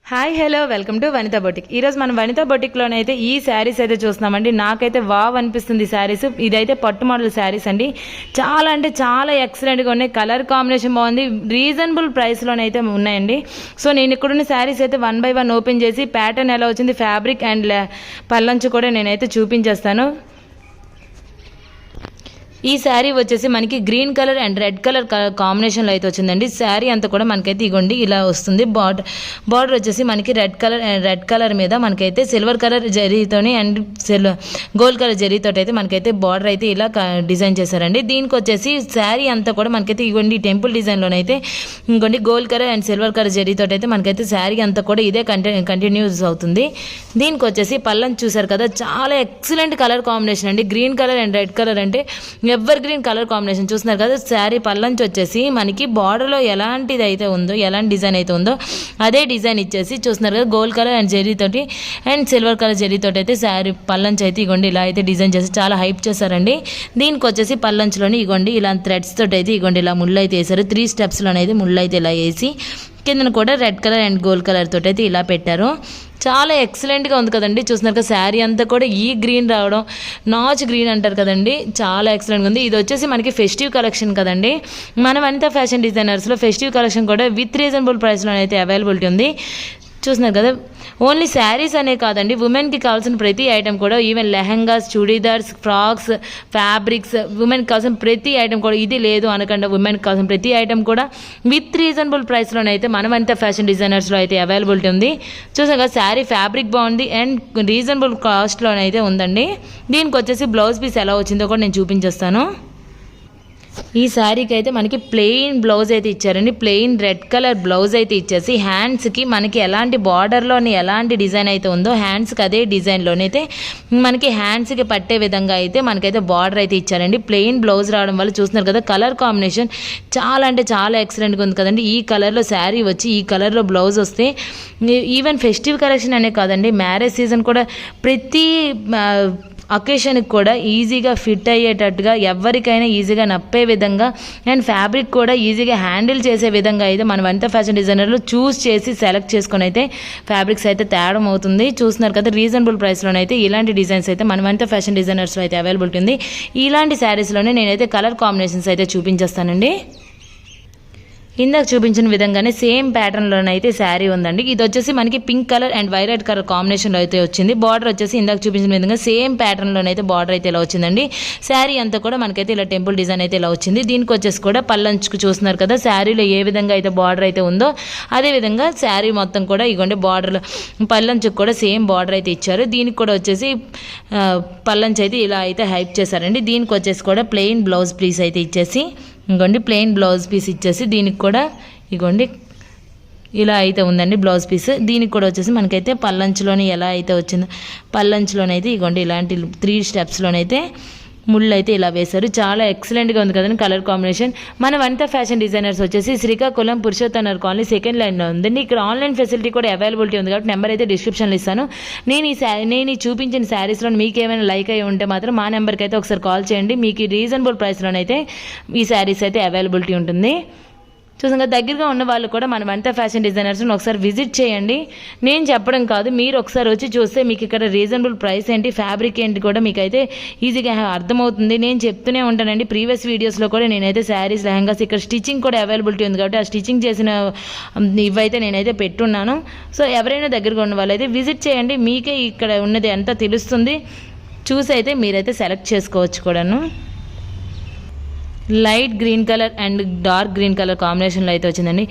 Hi hello welcome to Vanitha boutique. ఈరోజు మనం వనితా బొటిక్లోనే అయితే ఈ శారీస్ అయితే చూస్తున్నామండి. నాకైతే వావ్ అనిపిస్తుంది శారీస్. ఇదైతే పట్టు మోడల్ శారీస్ అండి. చాలా అంటే చాలా ఎక్సలెంట్గా ఉన్నాయి. కలర్ కాంబినేషన్ బాగుంది. రీజనబుల్ ప్రైస్లోనైతే ఉన్నాయండి. సో నేను ఇక్కడున్న శారీస్ అయితే 1 by 1 ఓపెన్ చేసి ప్యాటర్న్ ఎలా వచ్చింది, ఫ్యాబ్రిక్ అండ్ పల్లంచు కూడా నేనైతే చూపించేస్తాను. ఈ శారీ వచ్చేసి మనకి green colour and red colour కాంబినేషన్లో అయితే వచ్చిందండి. శారీ అంతా కూడా మనకైతే ఇగోండి ఇలా వస్తుంది. బార్డర్ వచ్చేసి మనకి రెడ్ కలర్ మీద మనకైతే సిల్వర్ కలర్ జరీతోని అండ్ గోల్డ్ కలర్ జరీతో అయితే మనకైతే బార్డర్ అయితే ఇలా డిజైన్ చేశారండి. దీనికి వచ్చేసి శారీ అంతా కూడా మనకైతే ఇగోండి టెంపుల్ డిజైన్లోనైతే ఇంకోండి gold colour and silver colour జరీతో అయితే మనకైతే శారీ అంతా కూడా ఇదే కంటిన్యూస్ అవుతుంది. దీనికి వచ్చేసి పళ్ళని చూసారు కదా, చాలా ఎక్సలెంట్ కలర్ కాంబినేషన్ అండి. Green colour and red colour అంటే ఎవర్ గ్రీన్ కలర్ కాంబినేషన్ చూస్తున్నారు కదా. శారీ పల్లంచి వచ్చేసి మనకి బార్డర్లో ఎలాంటిది అయితే ఉందో, ఎలాంటి డిజైన్ అయితే ఉందో అదే డిజైన్ ఇచ్చేసి చూస్తున్నారు కదా. గోల్డ్ కలర్ అండ్ జరీతోటి అండ్ సిల్వర్ కలర్ జరీతోటి అయితే శారీ పల్లంచి అయితే ఇగోండి ఇలా అయితే డిజైన్ చేసి చాలా హైప్ చేశారండి. దీనికి వచ్చేసి పల్లంచిలోని ఇగోండి ఇలా థ్రెడ్స్ తోటి అయితే ఇగోండి ఇలా ముళ్ళు అయితే వేసారు. 3 స్టెప్స్లోనైతే ముళ్ళు అయితే ఇలా వేసి కిందన కూడా red colour and gold colour తోటి అయితే ఇలా పెట్టారు. చాలా ఎక్సలెంట్గా ఉంది కదండి. చూస్తున్నారు కదా శారీ అంతా కూడా ఈ గ్రీన్ రావడం, నాచ్ గ్రీన్ అంటారు కదండి, చాలా ఎక్సలెంట్గా ఉంది. ఇది వచ్చేసి మనకి ఫెస్టివ్ కలెక్షన్ కదండి. మన వనితా ఫ్యాషన్ డిజైనర్స్లో ఫెస్టివ్ కలెక్షన్ కూడా విత్ రీజనబుల్ ప్రైస్లో అయితే అవైలబిలిటీ ఉంది. చూస్తున్నారు కదా. ఓన్లీ శారీస్ అనే కాదండి, ఉమెన్కి కావాల్సిన ప్రతి ఐటెం కూడా, even lehengas, churidars, frocks, fabrics, ఉమెన్కి కావాల్సిన ప్రతి ఐటెం కూడా, ఇది లేదు అనకుండా ఉమెన్కి కావాల్సిన ప్రతి ఐటెం కూడా విత్ రీజనబుల్ ప్రైస్లోనైతే మన వనితా ఫ్యాషన్ డిజైనర్స్లో అయితే అవైలబిలిటీ ఉంది. చూసాం కదా శారీ ఫ్యాబ్రిక్ బాగుంది అండ్ రీజనబుల్ కాస్ట్లోనైతే ఉందండి. దీనికి వచ్చేసి బ్లౌజ్ పీస్ ఎలా వచ్చిందో కూడా నేను చూపించేస్తాను. ఈ శారీకి అయితే మనకి ప్లెయిన్ బ్లౌజ్ అయితే ఇచ్చారండి. ప్లెయిన్ రెడ్ కలర్ బ్లౌజ్ అయితే ఇచ్చేసి హ్యాండ్స్కి మనకి ఎలాంటి బార్డర్లోని ఎలాంటి డిజైన్ అయితే ఉందో హ్యాండ్స్కి అదే డిజైన్లోనైతే మనకి హ్యాండ్స్కి పట్టే విధంగా అయితే మనకైతే బార్డర్ అయితే ఇచ్చారండి. ప్లెయిన్ బ్లౌజ్ రావడం వల్ల చూస్తున్నారు కదా కలర్ కాంబినేషన్ చాలా అంటే చాలా ఎక్సలెంట్గా ఉంది కదండి. ఈ కలర్లో శారీ వచ్చి ఈ కలర్లో బ్లౌజ్ వస్తే ఈవెన్ ఫెస్టివ్ కలెక్షన్ అనే కాదండి, మ్యారేజ్ సీజన్ కూడా ప్రతి అకేషన్కి కూడా ఈజీగా ఫిట్ అయ్యేటట్టుగా ఎవరికైనా ఈజీగా నప్పే విధంగా అండ్ ఫ్యాబ్రిక్ కూడా ఈజీగా హ్యాండిల్ చేసే విధంగా అయితే మన వనితా ఫ్యాషన్ డిజైనర్లు చూస్ చేసి సెలెక్ట్ చేసుకొని అయితే ఫ్యాబ్రిక్స్ అయితే తేడం అవుతుంది. చూస్తున్నారు కదా రీజనబుల్ ప్రైస్లోనైతే ఇలాంటి డిజైన్స్ అయితే మన వనితా ఫ్యాషన్ డిజైనర్స్లో అయితే అవైలబిలిటీ ఉంది. ఇలాంటి శారీస్లోనే నేనైతే కలర్ కాంబినేషన్స్ అయితే చూపించేస్తానండి. ఇందాక చూపించిన విధంగానే సేమ్ ప్యాటర్న్లోనైతే శారీ ఉందండి. ఇది వచ్చేసి మనకి pink colour and violet colour కాంబినేషన్లో అయితే వచ్చింది. బార్డర్ వచ్చేసి ఇందాక చూపించిన విధంగా సేమ్ ప్యాటర్న్లోనైతే బార్డర్ అయితే ఇలా వచ్చిందండి. శారీ అంతా కూడా మనకైతే ఇలా టెంపుల్ డిజైన్ అయితే ఇలా వచ్చింది. దీనికి వచ్చేసి కూడా పల్లంచుకు చూస్తున్నారు కదా శారీలో ఏ విధంగా అయితే బార్డర్ అయితే ఉందో అదే విధంగా శారీ మొత్తం కూడా ఇగోండి బార్డర్లో పల్లంచుకు కూడా సేమ్ బార్డర్ అయితే ఇచ్చారు. దీనికి కూడా వచ్చేసి పల్లంచు అయితే ఇలా అయితే హైప్ చేశారండి. దీనికి వచ్చేసి కూడా ప్లెయిన్ బ్లౌజ్ పీస్ అయితే ఇచ్చేసి ఇంకోండి ప్లెయిన్ బ్లౌజ్ పీస్ ఇచ్చేసి దీనికి కూడా ఇగోండి ఇలా అయితే ఉందండి బ్లౌజ్ పీస్. దీనికి కూడా వచ్చేసి మనకైతే పల్లంచులోని ఎలా అయితే వచ్చిందో పల్లంచులోనైతే ఇగోండి ఇలాంటి 3 స్టెప్స్లోనైతే ముళ్ళు అయితే ఇలా వేశారు. చాలా ఎక్సలెంట్గా ఉంది కదండి కలర్ కాంబినేషన్. మన వనితా ఫ్యాషన్ డిజైనర్స్ వచ్చేసి శ్రీకాకుళం పురుషోత్తనగర్ కాలనీ సెకండ్ లైన్లో ఉందండి. ఇక్కడ ఆన్లైన్ ఫెసిలిటీ కూడా అవైలబిలిటీ ఉంది కాబట్టి నెంబర్ అయితే డిస్క్రిప్షన్లో ఇస్తాను. నేను ఈ చూపించిన శారీస్లో మీకు ఏమైనా లైక్ అయ్యి ఉంటే మాత్రం మా నెంబర్కి అయితే ఒకసారి కాల్ చేయండి. మీకు రీజనబుల్ ప్రైస్లోనైతే ఈ శారీస్ అయితే అవైలబిలిటీ ఉంటుంది. చూసాక దగ్గరగా ఉన్న వాళ్ళు కూడా మన వనితా ఫ్యాషన్ డిజైనర్స్ని ఒకసారి విజిట్ చేయండి. నేను చెప్పడం కాదు, మీరు ఒకసారి వచ్చి చూస్తే మీకు ఇక్కడ రీజనబుల్ ప్రైస్ ఏంటి, ఫ్యాబ్రిక్ ఏంటి కూడా మీకైతే ఈజీగా అర్థమవుతుంది. నేను చెప్తూనే ఉంటానండి, ప్రీవియస్ వీడియోస్లో కూడా నేనైతే శారీస్, లెహంగాస్, ఇక్కడ స్టిచ్చింగ్ కూడా అవైలబిలిటీ ఉంది కాబట్టి ఆ స్టిచ్చింగ్ చేసిన ఇవైతే నేనైతే పెట్టున్నాను. సో ఎవరైనా దగ్గరగా ఉన్న వాళ్ళైతే విజిట్ చేయండి. మీకే ఇక్కడ ఉన్నది అంతా తెలుస్తుంది. చూసి అయితే మీరైతే సెలెక్ట్ చేసుకోవచ్చు కూడాను. Light green colour and dark green colour కాంబినేషన్లో అయితే వచ్చిందండి.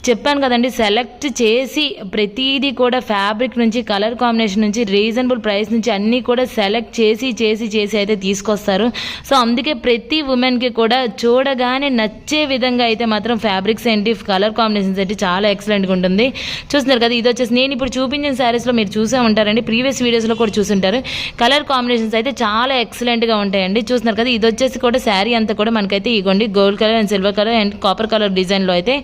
చెప్పాను కదండి, సెలెక్ట్ చేసి ప్రతిదీ కూడా ఫ్యాబ్రిక్ నుంచి కలర్ కాంబినేషన్ నుంచి రీజనబుల్ ప్రైస్ నుంచి అన్నీ కూడా సెలెక్ట్ చేసి అయితే తీసుకొస్తారు. సో అందుకే ప్రతి ఉమెన్కి కూడా చూడగానే నచ్చే విధంగా అయితే మాత్రం ఫ్యాబ్రిక్స్ ఏంటి, కలర్ కాంబినేషన్స్ ఏంటి చాలా ఎక్సలెంట్గా ఉంటుంది. చూస్తున్నారు కదా. ఇది వచ్చేసి నేను ఇప్పుడు చూపించిన శారీస్లో మీరు చూసే ఉంటారండి, ప్రీవియస్ వీడియోస్లో కూడా చూసుంటారు. కలర్ కాంబినేషన్స్ అయితే చాలా ఎక్సలెంట్గా ఉంటాయండి. చూస్తున్నారు కదా. ఇది వచ్చేసి కూడా శారీ అంతా కూడా మనకైతే ఇగోండి gold colour and silver colour and copper colour డిజైన్లో అయితే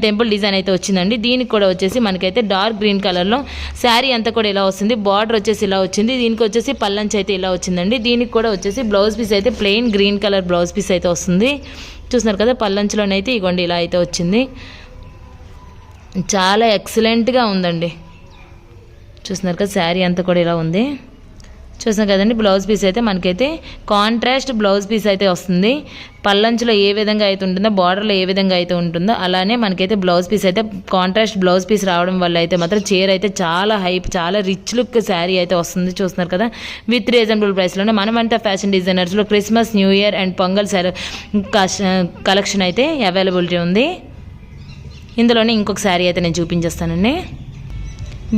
టెంపుల్ డిజైన్ అయితే వచ్చిందండి. దీనికి కూడా వచ్చేసి మనకైతే డార్క్ గ్రీన్ కలర్లో శారీ అంతా కూడా ఇలా వస్తుంది. బార్డర్ వచ్చేసి ఇలా వచ్చింది. దీనికి వచ్చేసి పల్లంచి అయితే ఇలా వచ్చిందండి. దీనికి కూడా వచ్చేసి బ్లౌజ్ పీస్ అయితే plain green colour blouse piece అయితే వస్తుంది. చూస్తున్నారు కదా. పల్లంచిలోనైతే ఇగోండి ఇలా అయితే వచ్చింది. చాలా ఎక్సలెంట్గా ఉందండి. చూస్తున్నారు కదా శారీ అంతా కూడా ఇలా ఉంది. చూసాం కదండి. బ్లౌజ్ పీస్ అయితే మనకైతే కాంట్రాస్ట్ బ్లౌజ్ పీస్ అయితే వస్తుంది. పల్లంచులో ఏ విధంగా అయితే ఉంటుందో, బార్డర్లో ఏ విధంగా అయితే ఉంటుందో అలానే మనకైతే బ్లౌజ్ పీస్ అయితే కాంట్రాస్ట్ బ్లౌజ్ పీస్ రావడం వల్ల అయితే మాత్రం చీర అయితే చాలా హైప్, చాలా రిచ్ లుక్ శారీ అయితే వస్తుంది. చూస్తున్నారు కదా, విత్ రీజనబుల్ ప్రైస్లోనే మనమంతా ఫ్యాషన్ డిజైనర్స్లో Christmas, New Year and Pongal collection అయితే అవైలబిలిటీ ఉంది. ఇందులోనే ఇంకొక శారీ అయితే నేను చూపించేస్తానండి.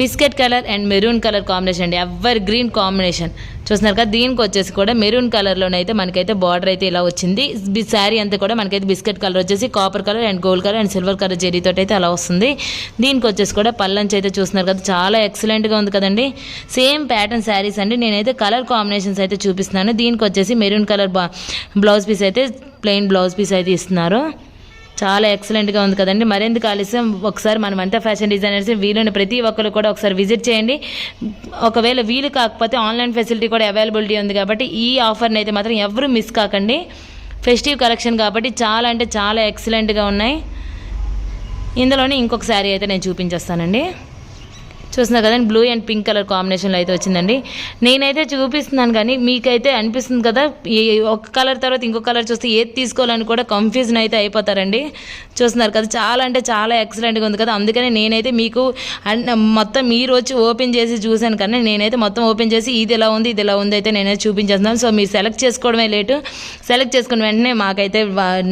Biscuit colour and maroon colour combination అండి, ఎవర్ గ్రీన్ కాంబినేషన్. చూస్తున్నారు కదా, దీనికి వచ్చేసి కూడా మెరూన్ కలర్లోనైతే మనకైతే బార్డర్ అయితే ఇలా వచ్చింది. శారీ అంతా కూడా మనకైతే బిస్కెట్ కలర్ వచ్చేసి copper colour and gold colour and silver colour జరీతో అయితే అలా వస్తుంది. దీనికి వచ్చేసి కూడా పల్లంచి అయితే చూస్తున్నారు కదా, చాలా ఎక్సలెంట్గా ఉంది కదండి. సేమ్ ప్యాటర్న్ శారీస్ అండి. నేనైతే కలర్ కాంబినేషన్స్ అయితే చూపిస్తున్నాను. దీనికి వచ్చేసి మెరూన్ కలర్ బ్లౌజ్ పీస్ అయితే, ప్లెయిన్ బ్లౌజ్ పీస్ అయితే ఇస్తున్నారు. చాలా ఎక్సలెంట్గా ఉంది కదండి. మరెందుకు ఆలస్యం, ఒకసారి మనమంతా ఫ్యాషన్ డిజైనర్స్ వీలుని ప్రతి ఒక్కరు కూడా ఒకసారి విజిట్ చేయండి. ఒకవేళ వీలు కాకపోతే ఆన్లైన్ ఫెసిలిటీ కూడా అవైలబిలిటీ ఉంది కాబట్టి ఈ ఆఫర్ని అయితే మాత్రం ఎవరు మిస్ కాకండి. ఫెస్టివ్ కలెక్షన్ కాబట్టి చాలా అంటే చాలా ఎక్సలెంట్గా ఉన్నాయి. ఇందులోనే ఇంకొక శారీ అయితే నేను చూపించేస్తానండి. చూస్తున్నారు కదండి, బ్లూ అండ్ పింక్ కలర్ కాంబినేషన్లో అయితే వచ్చిందండి. నేనైతే చూపిస్తున్నాను కానీ మీకైతే అనిపిస్తుంది కదా, ఒక కలర్ తర్వాత ఇంకొక కలర్ చూస్తే ఏది తీసుకోవాలని కూడా కన్ఫ్యూజన్ అయితే అయిపోతారండి. చూస్తున్నారు కదా, చాలా అంటే చాలా ఎక్సలెంట్గా ఉంది కదా. అందుకని నేనైతే మీకు మొత్తం మీరు వచ్చి ఓపెన్ చేసి చూశాను కానీ నేనైతే మొత్తం ఓపెన్ చేసి ఇది ఎలా ఉంది, ఇది ఎలా ఉంది అయితే నేనైతే చూపించేస్తున్నాను. సో మీరు సెలెక్ట్ చేసుకోవడమే లేటు. సెలెక్ట్ చేసుకున్న వెంటనే మాకైతే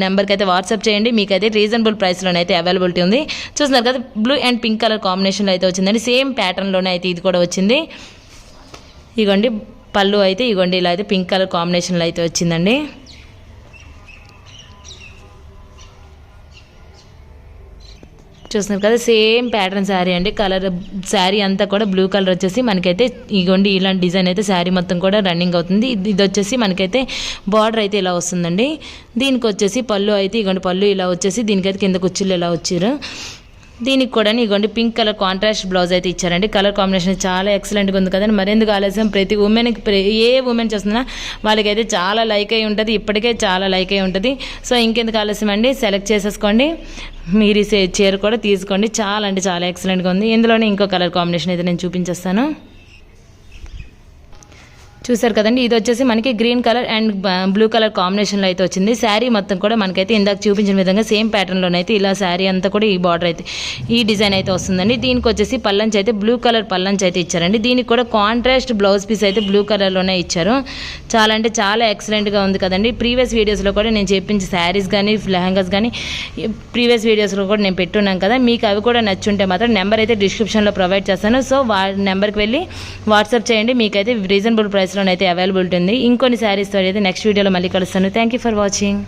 నెంబర్కి అయితే వాట్సాప్ చేయండి. మీకైతే రీజనబుల్ ప్రైస్లోనైతే అవైలబిలిటీ ఉంది. చూస్తున్నారు కదా, బ్లూ అండ్ పింక్ కలర్ కాంబినేషన్లో అయితే వచ్చిందండి. సేమ్ ప్యాటర్న్లోనే అయితే ఇది కూడా వచ్చింది. ఇగోండి పళ్ళు అయితే ఇగోండి ఇలా అయితే పింక్ కలర్ కాంబినేషన్లో అయితే వచ్చిందండి. చూస్తున్నారు కదా, సేమ్ ప్యాటర్న్ శారీ అండి. కలర్ శారీ అంతా కూడా బ్లూ కలర్ వచ్చేసి మనకైతే ఇగోండి ఇలాంటి డిజైన్ అయితే శారీ మొత్తం కూడా రన్నింగ్ అవుతుంది. ఇది వచ్చేసి మనకైతే బార్డర్ అయితే ఇలా వస్తుందండి. దీనికి వచ్చేసి పళ్ళు అయితే ఇగోండి పళ్ళు ఇలా వచ్చేసి దీనికైతే కింద కుచ్చులు ఇలా వచ్చారు. దీనికి కూడా ఇగోండి పింక్ కలర్ కాంట్రాస్ట్ బ్లౌజ్ అయితే ఇచ్చారండి. కలర్ కాంబినేషన్ చాలా ఎక్సలెంట్గా ఉంది కదండి. మరెందుకు ఆలస్యం, ప్రతి ఉమెన్కి ఏ ఉమెన్ చూస్తున్నా వాళ్ళకైతే చాలా లైక్ అయి ఉంటుంది. ఇప్పటికే చాలా లైక్ అయి ఉంటుంది. సో ఇంకెందుకు ఆలస్యం అండి, సెలెక్ట్ చేసేసుకోండి. మీరు ఈ చీర కూడా తీసుకోండి. చాలా అంటే చాలా ఎక్సలెంట్గా ఉంది. ఇందులోనే ఇంకో కలర్ కాంబినేషన్ అయితే నేను చూపించేస్తాను. చూసారు కదండి, ఇది వచ్చేసి మనకి green colour and blue colour కాంబినేషన్లో అయితే వచ్చింది. శారీ మొత్తం కూడా మనకైతే ఇందాక చూపించిన విధంగా సేమ్ ప్యాటర్న్లోనైతే ఇలా శారీ అంతా కూడా ఈ బార్డర్ అయితే ఈ డిజైన్ అయితే వస్తుందండి. దీనికి వచ్చేసి పల్లంచి అయితే బ్లూ కలర్ పల్లంచి అయితే ఇచ్చారండి. దీనికి కూడా కాంట్రాస్ట్ బ్లౌజ్ పీస్ అయితే బ్లూ కలర్లోనే ఇచ్చారు. చాలా అంటే చాలా ఎక్సలెంట్గా ఉంది కదండి. ప్రీవియస్ వీడియోస్లో కూడా నేను చెప్పించి శారీస్ కానీ లెహంగాస్ కానీ ప్రీవియస్ వీడియోస్లో కూడా నేను పెట్టున్నాను కదా. మీకు అవి కూడా నచ్చుంటే మాత్రం నెంబర్ అయితే డిస్క్రిప్షన్లో ప్రొవైడ్ చేస్తాను. సో నెంబర్కి వెళ్ళి వాట్సాప్ చేయండి. మీకైతే రీజనబుల్ ప్రైస్ అయితే అవైలబిలిటీ ఉంది. ఇంకొన్ని శారీస్తో అయితే నెక్స్ట్ వీడియోలో మళ్ళీ కలుస్తాను. Thank you for watching.